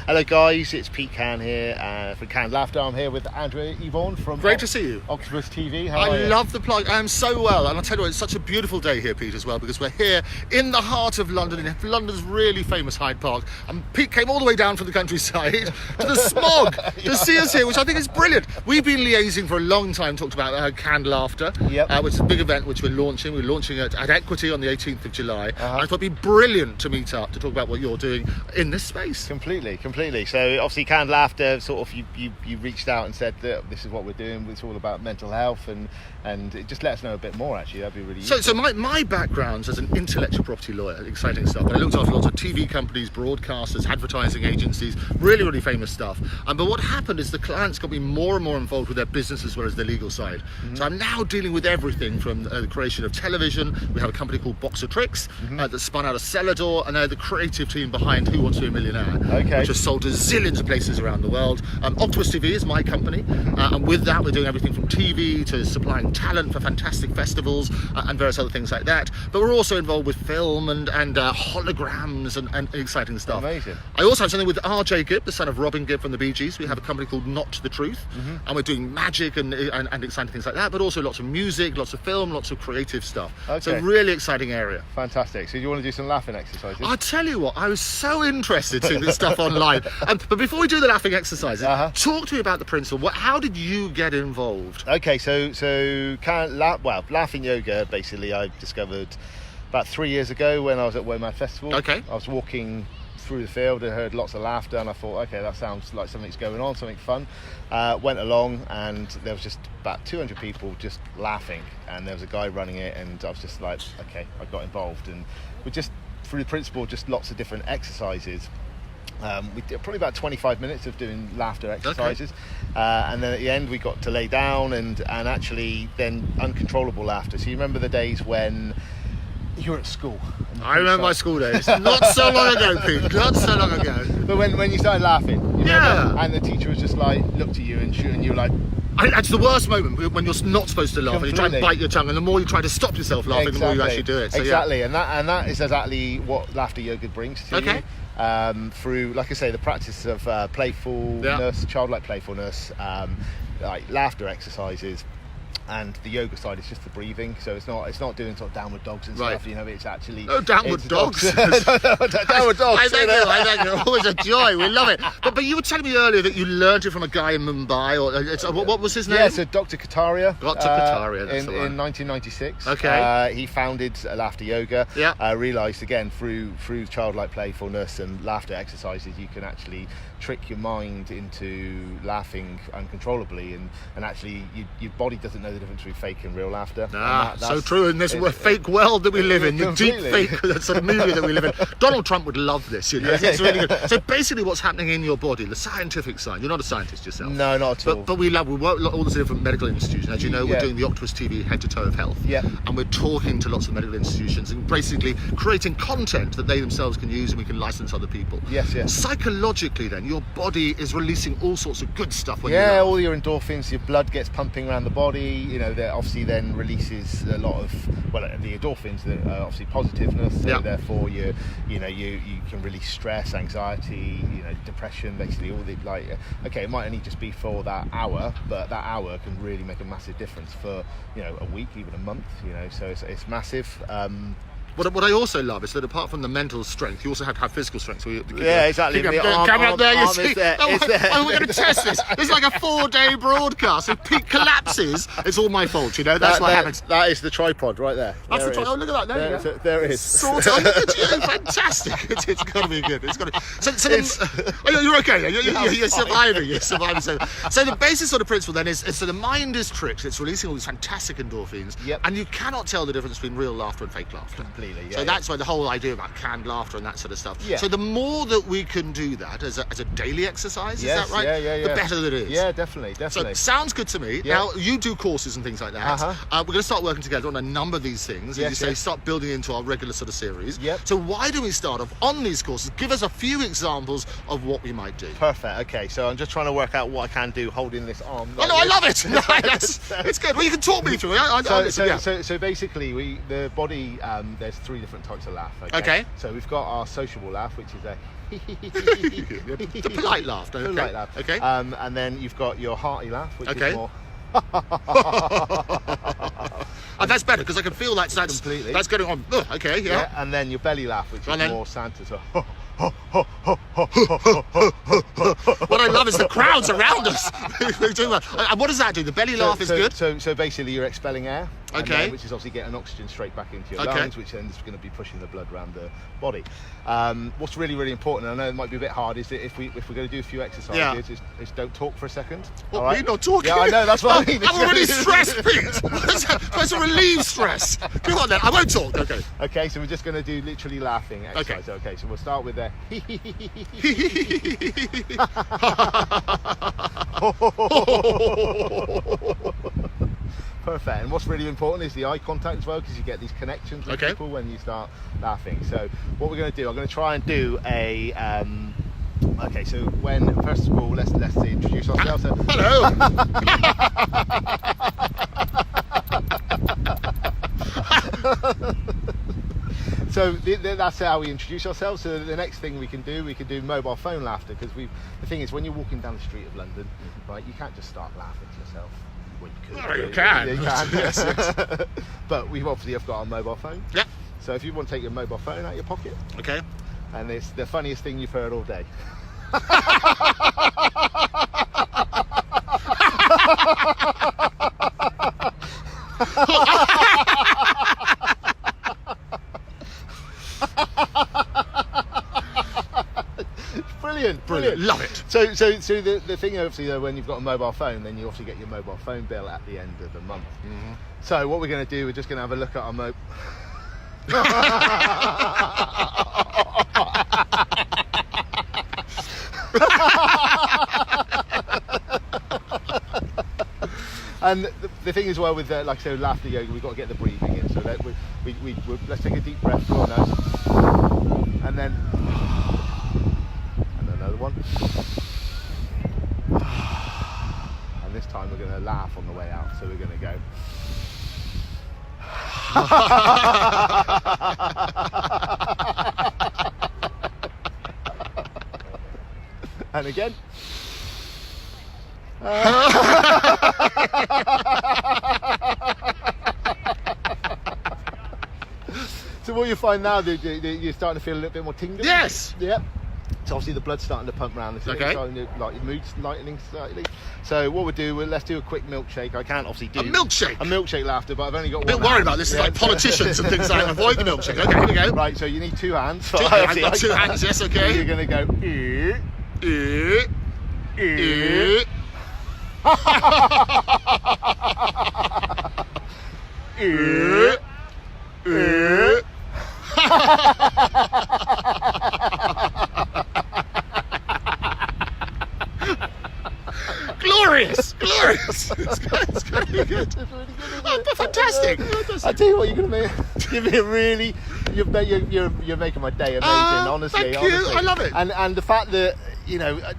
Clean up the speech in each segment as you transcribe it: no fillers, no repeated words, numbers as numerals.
Hello guys, it's Pete Can here from Canned Laughter. I'm here with Andrew Eborn from Great to see you. Octopus TV. How are I you? love the plug. I am so well, and I'll tell you what, it's such a beautiful day here, Pete, as well, because we're here in the heart of London, in London's really famous Hyde Park. And Pete came all the way down from the countryside to the smog to see us here, which I think is brilliant. We've been liaising for a long time, talked about Canned Laughter, which is a big event which we're launching. We're launching it at Equity on the 18th of July. I thought it'd be brilliant to meet up to talk about what you're doing in this space. Completely. So obviously Canned Laughter, sort of you reached out and said that this is what we're doing. It's all about mental health and just let us know a bit more. Actually, that'd be really useful. So my background's as an intellectual property lawyer, exciting stuff. And I looked after lots of TV companies, broadcasters, advertising agencies, really famous stuff. But what happened is the clients got me more and more involved with their business as well as their legal side. So I'm now dealing with everything from the creation of television. We have a company called Boxer Tricks that spun out of Celador, and they're the creative team behind Who Wants to Be a Millionaire, which has sold to zillions of places around the world. Octopus TV is my company, and with that we're doing everything from TV to supplying talent for fantastic festivals and various other things like that. But we're also involved with film and holograms and exciting stuff. Amazing. I also have something with R.J. Gibb, the son of Robin Gibb from the Bee Gees. We have a company called Not the Truth, and we're doing magic and exciting things like that, but also lots of music, lots of film, lots of creative stuff. So really exciting area. Fantastic. So do you want to do some laughing exercises? I'll tell you what, I was so interested in this stuff online. But before we do the laughing exercises, talk to me about the principle. How did you get involved? Okay, so laughing yoga, basically, I discovered about 3 years ago when I was at WOMAD Festival. Okay. I was walking through the field and heard lots of laughter, and I thought, okay, that sounds like something's going on, something fun. Went along, and there was just about 200 people just laughing, and there was a guy running it, and I was just like, okay, I got involved, and we just, through the principle, just lots of different exercises. We did probably about 25 minutes of doing laughter exercises, and then at the end we got to lay down and actually then uncontrollable laughter. So you remember the days when you were at school? I remember my school days. Not so long ago, Pete. Not so long ago. But when you started laughing, you remember? And the teacher was just like, looked at you and you were like... It's the worst moment when you're not supposed to laugh. And you try and bite your tongue, and the more you try to stop yourself laughing, the more you actually do it. So, exactly, and that is exactly what laughter yoga brings to you. Through, like I say, the practice of playfulness, childlike playfulness, like laughter exercises. And the yoga side is just the breathing, so it's not doing sort of downward dogs and stuff. You know, it's actually downward dogs. Downward dogs. I thank you. Always a joy. We love it. But you were telling me earlier that you learned it from a guy in Mumbai, or what was his name? Yeah, so Dr. Kataria. Dr. Kataria, that's the one. In 1996. Okay. He founded laughter yoga. Yeah. Realised again through childlike playfulness and laughter exercises, you can actually trick your mind into laughing uncontrollably, and actually your body doesn't know the difference between fake and real laughter. That's so true in this fake world that we live in, the deep fake sort of movie that we live in. Donald Trump would love this, you know. It's really good. So basically what's happening in your body, the scientific side, you're not a scientist yourself. No, not at all. But we work all the different medical institutions. As you know, we're doing the Octopus TV Head to Toe of Health. Yeah. And we're talking to lots of medical institutions and basically creating content that they themselves can use and we can license other people. Yes. Psychologically then, your body is releasing all sorts of good stuff when you laugh. All your endorphins, your blood gets pumping around the body, you know, that obviously then releases a lot of, the endorphins that are obviously positiveness, so therefore you can release stress, anxiety, depression, basically all the it might only just be for that hour, but that hour can really make a massive difference for a week, even a month, so it's massive. What I also love is that apart from the mental strength, you also have to have physical strength. So exactly. Coming up there, you see. We're going to test this. It's like a 4-day broadcast. If Pete collapses, it's all my fault. That's what happens. That is the tripod right there. That's the tripod. Oh, look at that. There it is. Sort of. Look at you. Fantastic. It's got to be good. It's got to. So you're okay. You're surviving. You're surviving. So the basic sort of principle then is so the mind is tricked. It's releasing all these fantastic endorphins, and you cannot tell the difference between real laughter and fake laughter. Completely. So that's why the whole idea about canned laughter and that sort of stuff. So the more that we can do that as a daily exercise, is that right? The better that it is. Yeah, definitely. So it sounds good to me. Now, you do courses and things like that. We're going to start working together on a number of these things. And you say start building into our regular sort of series. So why do we start off on these courses? Give us a few examples of what we might do. Perfect. Okay, so I'm just trying to work out what I can do holding this arm. Like I love it. It's good. Well, you can talk me through it. So basically, the body, there's there's 3 different types of laugh. Okay. So we've got our sociable laugh, which is a the polite laugh. Okay. polite laugh. Okay. And then you've got your hearty laugh, which Okay. is more. And that's better because I can feel that's Completely. that's going on. Oh, okay, yeah. And then your belly laugh, which And is then- more Santa. So What I love is the crowds around us. They're doing that. And what does that do? The belly laugh is good. So basically, you're expelling air, and Okay. then, which is obviously getting oxygen straight back into your Okay. lungs, which then is going to be pushing the blood around the body. What's really, really important, and I know it might be a bit hard, is that if we're going to do a few exercises, Yeah. is don't talk for a second. What, all right? we're not talking? Yeah, I know. That's what I mean. I'm already stressed, Pete. Supposed to relieve stress. Come on then. I won't talk. Okay. Okay, so we're just going to do literally laughing exercise. Okay, so we'll start with the. Perfect. And what's really important is the eye contact as well, because you get these connections with Okay. people when you start laughing. So what we're going to do, I'm going to try and do a. Okay, so first of all, let's introduce ourselves. So, Hello. So that's how we introduce ourselves. So the next thing we can do mobile phone laughter, because the thing is, when you're walking down the street of London, right, you can't just start laughing to yourself. Well, you could. Oh, you can. Yeah, you can. Yes, yes. But we've obviously have got our mobile phone. Yeah. So if you want to take your mobile phone out of your pocket, Okay. and it's the funniest thing you've heard all day. Brilliant. Love it. So the thing, obviously, though, when you've got a mobile phone, then you also get your mobile phone bill at the end of the month. Mm-hmm. So what we're going to do, we're just going to have a look at our And the thing as well with like I said, laughter yoga, we've got to get the breathing in. So that let's take a deep breath through our nose, and then another one. And this time we're going to laugh on the way out. So we're going to go. And again. So what you find now, you're starting to feel a little bit more tingling. Yes. Yep. So obviously the blood's starting to pump around. It's Okay. starting to, like, your mood's lightening slightly. So what we'll do, let's do a quick milkshake. I can't obviously do A milkshake? a milkshake laughter, but I've only got A bit one worried hand. about this. It's Yeah, like so- politicians and things like that. Avoid the milkshake. Okay, here we go. Right, so you need 2 hands. I've got 2 hands. Yes, You're okay. going to go. Glorious. It's going to be good. Oh, but fantastic. I tell you what, you're gonna give me a really. You're making my day amazing. Honestly, thank you. honestly. I love it. And the fact that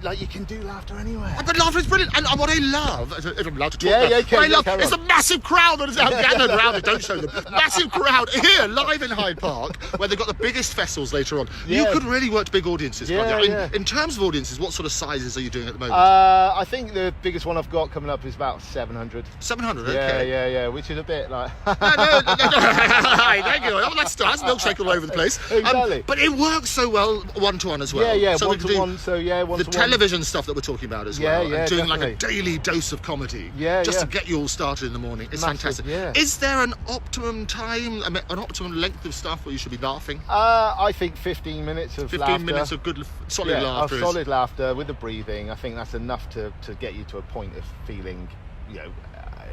like you can do laughter anywhere. But laughter is brilliant, and what I love, if I'm allowed to talk Yeah, now, yeah, okay, what I yeah, love carry is on. the massive crowd that is out gathered around it. Don't show them. Massive crowd here, live in Hyde Park, where they've got the biggest festivals later on. You Yeah. could really work to big audiences. Yeah, can't you? yeah. In terms of audiences, what sort of sizes are you doing at the moment? I think the biggest one I've got coming up is about 700. 700, Yeah, okay. yeah, which is a bit like. No. Thank you. Oh, that's milkshake all over the place. Exactly. But it works so well one-to-one as well. Yeah, So we one can to do one. So yeah, one the to one. television stuff that we're talking about as Yeah, well, yeah, and doing like a definitely. daily dose of comedy, Yeah, just yeah. to get you all started in the morning. It's Massive, fantastic. yeah. Is there an optimum time, an optimum length of stuff where you should be laughing? I think 15 minutes of 15 laughter. minutes of good, solid Yeah, laughter. of solid laughter with the breathing. I think that's enough to get you to a point of feeling,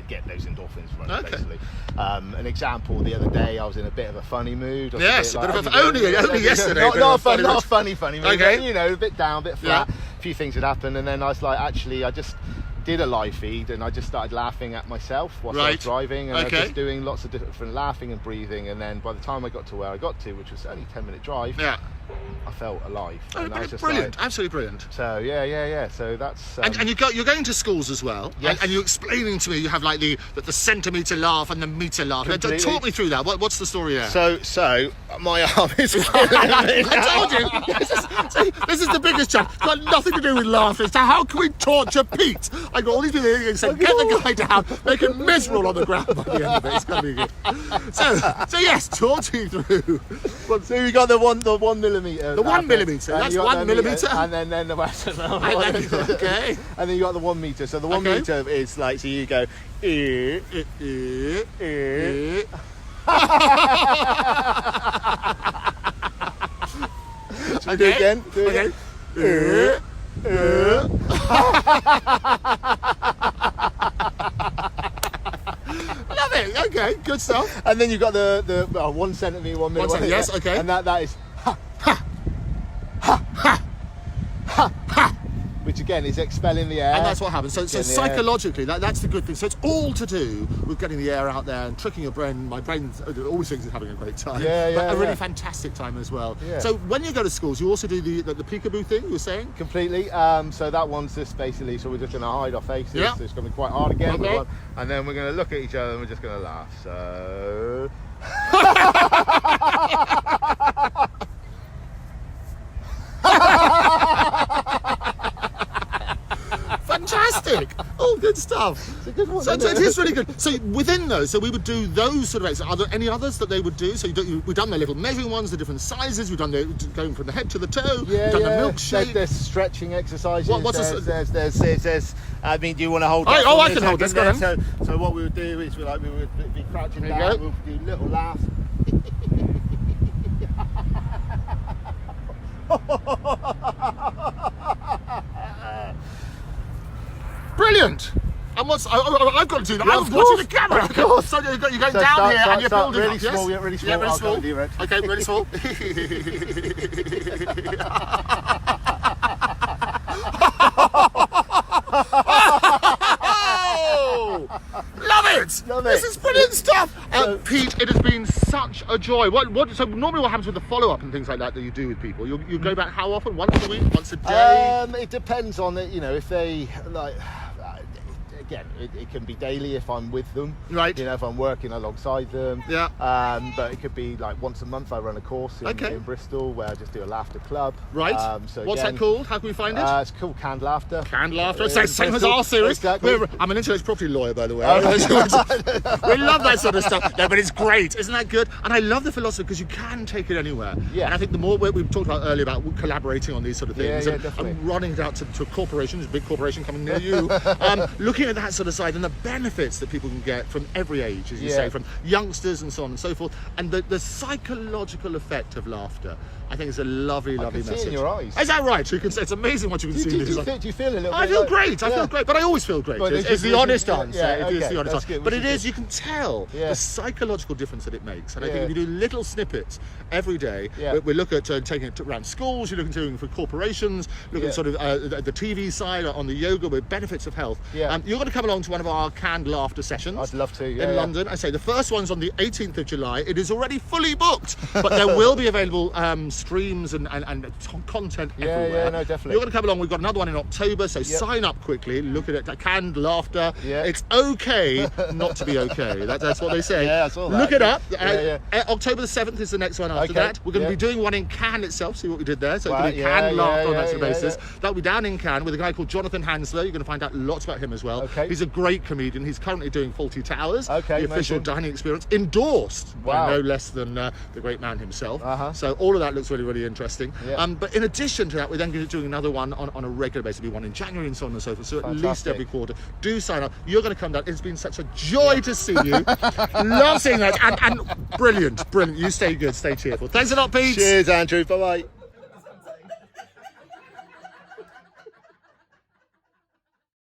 get those endorphins running, Okay. basically. An example, the other day I was in a bit of a funny mood. I was Yes, a a bit of a- I only yesterday, Not, a bit not, of a funny not mood. a funny mood. Okay. A bit down, a bit flat. Yeah. A few things had happened, and then I was like, actually, I just did a live feed, and I just started laughing at myself whilst I Right. was driving, and I Okay. was just doing lots of different laughing and breathing, and then by the time I got to where I got to, which was only a 10-minute drive, Yeah. I felt alive. And I was just Brilliant, like, absolutely brilliant. so yeah. So that's And you're going to schools as well, Yes. and you're explaining to me you have like the centimetre laugh and the metre laugh. Completely. Talk me through that. What's the story there? So my arm is killing me. I told you, this is the biggest challenge. Got nothing to do with laughing. So how can we torture Pete? I got all these people here saying, get the guy down, make him miserable on the ground by the end of it. It's going to be good. So yes, talk me through. So you got the 1 millimetre. The 1 millimetre. And That's you got 1 the millimetre. And then the rest of them. Okay. And then you got the 1 metre. So the 1 Okay. metre is like, so you go. Should we do it again? Do it again. Love it. Okay, good stuff. And then you got the 1 centimetre, 1 millimetre. centimetre, yes, okay. And that is which again is expelling the air. And that's what happens. So Getting the psychologically, that's the good thing. So it's all to do with getting the air out there and tricking your brain. My brain always thinks it's having a great time. Yeah, but a really yeah. fantastic time as well. Yeah. So when you go to schools, you also do the peekaboo thing, you were saying? Completely. So that one's just basically, so we're just going to hide our faces. Yeah. So it's going to be quite hard again. Okay. And then we're going to look at each other and we're just going to laugh. So. Fantastic! Oh, good stuff. It's a good one. So isn't it is really good. So within those, so we would do those sort of exercises. Are there any others that they would do? So we've done the little measuring ones, the different sizes. We've done the going from the head to the toe. Yeah, we've done yeah. the milkshake. There's stretching exercises. What's there's. I mean, do you want to hold? Oh, that oh, for I me can a hold this, second go there? So what we would do is we would be crouching There you down. go. We'll do little laughs. Brilliant. And I've got to do that. Yeah, I'm of watching course. the camera. Of course. So you're going So down start- here start- and you're start building really up. Yes? small, yeah, really small. Yeah, really I'll small. go, you ready? Okay, really small. Oh, love it! Love This it. is brilliant stuff. So- Pete, it has been such a joy. So normally what happens with the follow-up and things like that you do with people? You go back how often? Once a week? Once a day? It depends on it. You know, if they like. Again, it can be daily if I'm with them. Right. You know, if I'm working alongside them. Yeah. But it could be like once a month I run a course in Bristol where I just do a laughter club. Right. So What's again, that called? How can we find it? It's called Canned Laughter. Canned laughter. In Same as Bristol. our series. Exactly. I'm an intellectual property lawyer, by the way. Oh, We love that sort of stuff. No, but it's great. Isn't that good? And I love the philosophy because you can take it anywhere. Yeah. And I think the more we've talked about earlier about collaborating on these sort of things Yeah, and definitely. running it out to corporations, a big corporation coming near you, looking at that sort of side and the benefits that people can get from every age, as you say, from youngsters and so on and so forth, and the psychological effect of laughter. I think it's a lovely, lovely can see message. it in your eyes. Is that right? So you can say it's amazing what you can see. Do in these eyes. you feel a little bit? I feel like- great. I feel great, but I always feel great. Well, It's the honest yeah, answer. yeah, It is okay, the honest that's answer. good, But which it is is. You can tell Yeah. the psychological difference that it makes. And I think Yeah. if you do little snippets every day, Yeah. we look at taking it around schools. You're looking at doing for corporations. Look Yeah. at sort of the TV side on the yoga with benefits of health. Yeah. You're going to come along to one of our canned laughter sessions. I'd love to. Yeah, in yeah. London. I say the first one's on the 18th of July. It is already fully booked, but there will be available streams and content everywhere. Yeah, no, definitely. You're going to come along. We've got another one in October, so Yep. sign up quickly. Look at it. Canned laughter. Yeah. It's okay not to be okay. That's what they say. Yeah, I saw that. Look it up. Yeah, October the 7th is the next one after Okay, that. We're going to yeah. be doing one in Cannes itself. See what we did there. So it's Right, going to be yeah, canned laughter on yeah, that sort of yeah, basis. yeah. That'll be down in Cannes with a guy called Jonathan Hansler. You're going to find out lots about him as well. Okay. He's a great comedian. He's currently doing Fawlty Towers, Okay, the official amazing. dining experience, endorsed by Wow. no less than the great man himself. Uh-huh. So all of that looks really, really interesting. Yeah. But in addition to that, we're then going to be doing another one on a regular basis. There'll be one in January and so on and so forth. So at least Fantastic. every quarter. Do sign up. You're going to come down. It's been such a joy to see you. Love seeing that. And brilliant, brilliant. You stay good, stay cheerful. Thanks a lot, Pete. Cheers, Andrew. Bye bye.